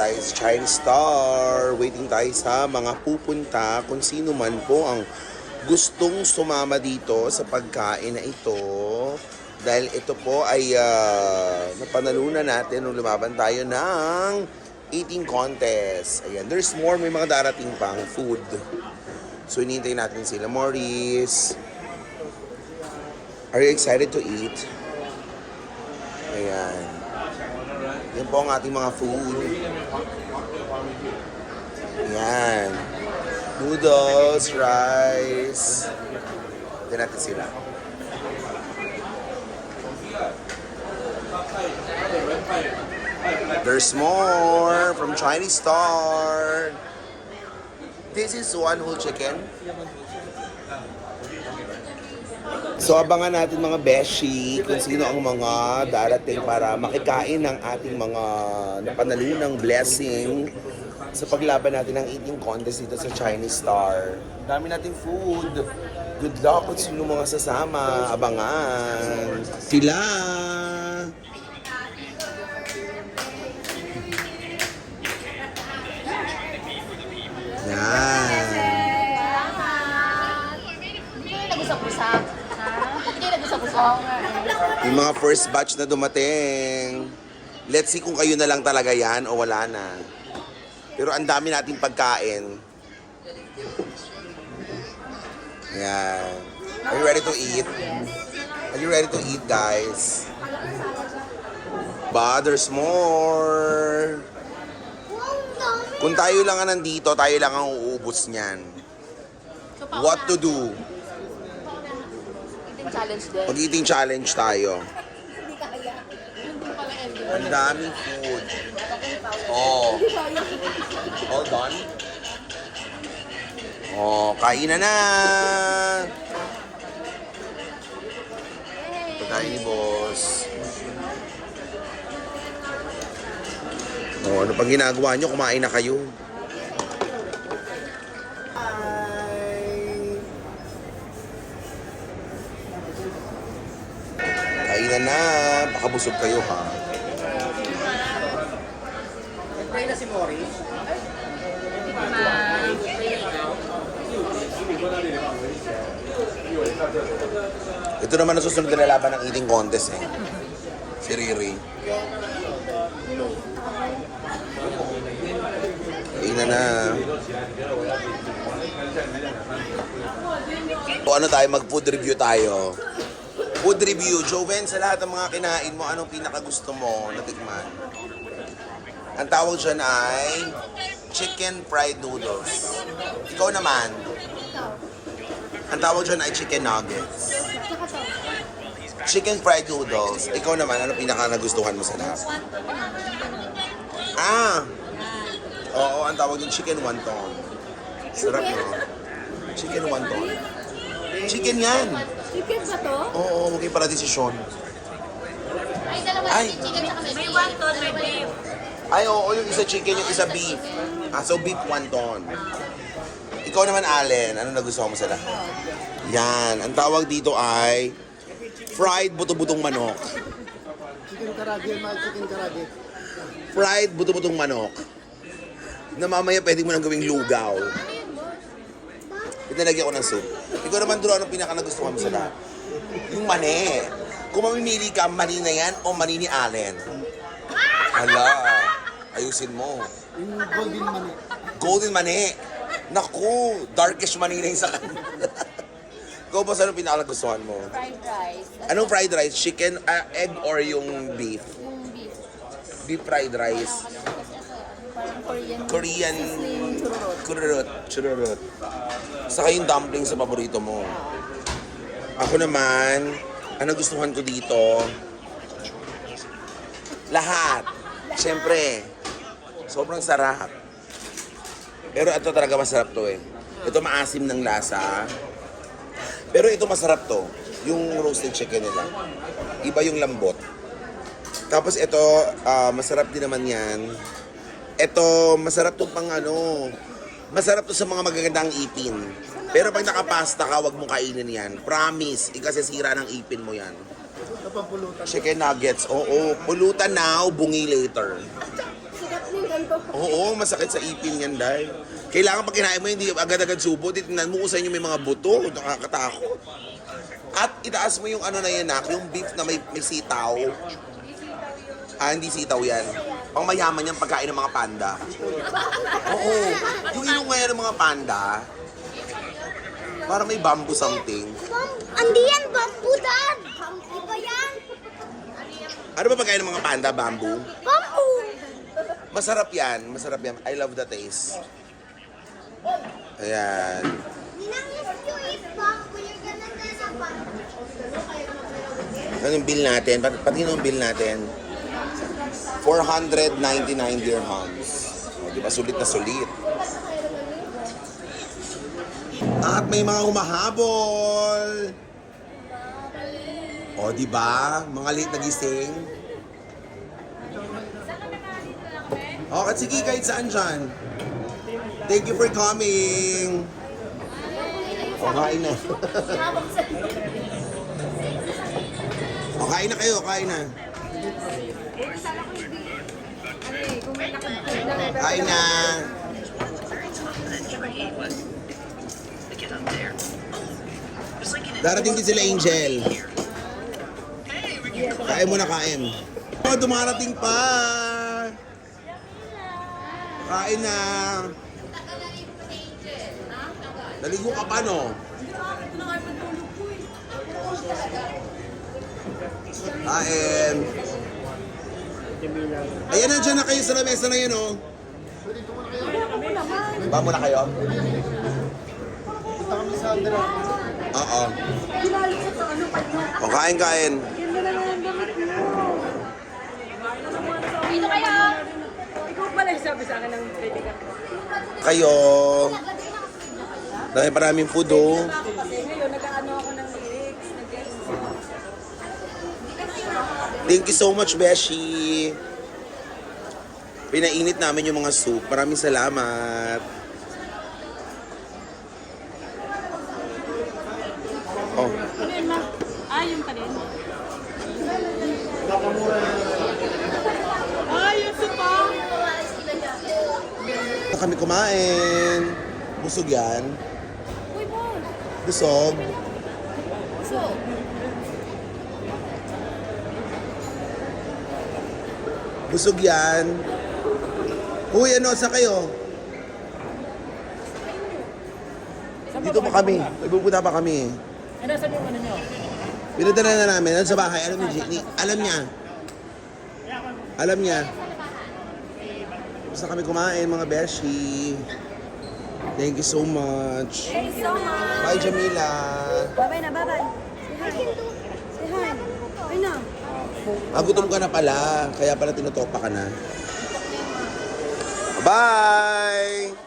tayo sa Chinese Star. Waiting tayo sa mga pupunta kung sino man po ang gustong sumama dito sa pagkain na ito. Dahil ito po ay napanalunan natin nung lumaban tayo ng eating contest. Ayan, there's more. May mga darating pang food. So, hinihintay natin sila. Maurice, are you excited to eat? Ayan. Yan po ang ating mga food. Ayan. Noodles, rice. Tignan natin sila. There's more from Chinese Star. This is one whole chicken. So abangan natin mga beshi kung sino ang mga darating para makikain ng ating mga napanalunang blessing sa paglaban natin ng eating contest dito sa Chinese Star. Dami nating food. Good luck kung sino mga sasama. Abangan. Sila! Yan. Nag-usap-usap. Hindi nag-usap-usap. Yung mga first batch na dumating. Let's see kung kayo na lang talaga yan o wala na. Pero ang dami nating pagkain. Yan. Are you ready to eat? Are you ready to eat, guys? But there's more. Kung tayo lang ang nandito, tayo lang ang uubos niyan. What to do? Eating challenge din. Pag-eating challenge tayo. Ang daming food. Oh. All done? Oh, kain na na! Pagkain ni boss. Oh, ano pang ginagawa nyo? Kumain na kayo. Kainan na. Baka busog kayo, ha? Nag-try na si Morris. Ito naman ang susunod na laban ng eating contest, eh. Si Riri. Kainan na. O ano tayo, mag-food review tayo. Food review. Joven, sa lahat ng mga kinain mo, anong pinakagusto mo na tikman? Ang tawag dyan ay chicken fried noodles. Ikaw naman. Ang tawag dyan ay chicken nuggets. Chicken fried noodles. Ikaw naman, ano pinaka nagustuhan mo sa lahat? Oo, ang tawag yung chicken wonton. Sarap, no? Chicken wonton. Chicken yan. Chicken ba to? Oo, huwag kayo para desisyon. Ay, dalawa Ay. yung chicken tsaka may wonton, may beef. Ay, oo, yung isa chicken, yung isa beef. So beef wonton. Ikaw naman, Allen, ano nagustuhan mo sa lahat? Yan, ang tawag dito ay fried buto-butong manok. Chicken karage, mga chicken karage. Fried buto-butong manok. Na mamaya pwede mo nang gawing lugaw. Pinalagyan ko ng soup. Ikaw naman, Drew, anong pinaka nagustuhan mo sa lahat? Yung mani. Kung mamimili ka, mani na yan o mani ni Allen? Hala, ayusin mo. Yung golden mani. Golden mani. Naku, darkish mani na yung sa kanya. Ikaw ba anong pinaka nagustuhan mo? Fried rice. Anong fried rice? Chicken, egg or yung beef? Yung beef. Beef fried rice. Parang Korean. Korean Churros. chururut. Saka yung dumpling sa paborito mo. Ako naman, ang nagustuhan ko dito, lahat. Siyempre, sobrang sarap. Pero ito talaga masarap to eh. Ito maasim ng lasa. Pero ito masarap to. Yung roasted chicken nila. Iba yung lambot. Tapos ito, masarap din naman yan. Ito, masarap to pang ano. Masarap to sa mga magagandang ipin. Pero pag nakapasta ka, wag mong kainin yan. Promise, ikasisira ng ipin mo yan. Napapulutan. Chicken nuggets, oo. Pulutan now, bungi later. Oo, masakit sa ipin yan dahil. Kailangan pag kinain mo, hindi agad-agad subo. Titignan mo kung sa inyo may mga buto. Nakakatakot. At itaas mo yung ano na yan, yung beef na may sitaw. Hindi sitaw yan. Pang mayaman yung pagkain ng mga panda. Oo. Yung ilong ngayon ng mga panda, para may bamboo something. Hindi yan, bamboo, Dad. Bamboo ba yan? Ano ba pagkain ng mga panda? Bamboo? Bamboo. Masarap yan. Masarap yan. I love the taste. Ayan. Ninang, if you eat bamboo, you're gonna get a bamboo. Ano yung bill natin? Pati yung bill natin. 499 dirhams. O, di ba? Sulit na sulit. At may mga humahabol. O, di ba? Mga late nagising. O, at sige, kahit saan dyan. Thank you for coming. O, kain na. O, kain na kayo, kain na. Kain na. Darating din sila, Angel. Kain mo na, kain. Oh, dumarating pa. Kain na. Naligo ka pa, no? Kain. Ayan, nandiyan na kayo sa lamesa na yun, oh. Ba muna kayo? Punta kami sa Andra. Oo. O, kain, kain. Dito kayo. Ikaw pala yung sabi sa akin ng pwede ka. Kayo. Dahil maraming food, oh. Kasi ngayon, nag-ano ako ng lyrics. Thank you so much, Beshi. Pinainit namin yung mga soup. Maraming salamat. Oh, Ano yun, ma? Yung pa rin. Yung supa. na kami kumain. Busog yan. Busog. Busog yan. Uy, ano, saan kayo? Dito pa kami. Pupunta pa kami. Ano sabi mo ano nyo? Pinadala na namin. Ano sa bahay? Alam ni Jenny. Alam niya. Alam niya. Gusto kami kumain, mga beshi. Thank you so much. Thank you so much. Bye, Jamila. Bye-bye na, bye-bye. Say hi. Ay na. Gutom ka na pala. Kaya pala tinutopa ka na. Bye!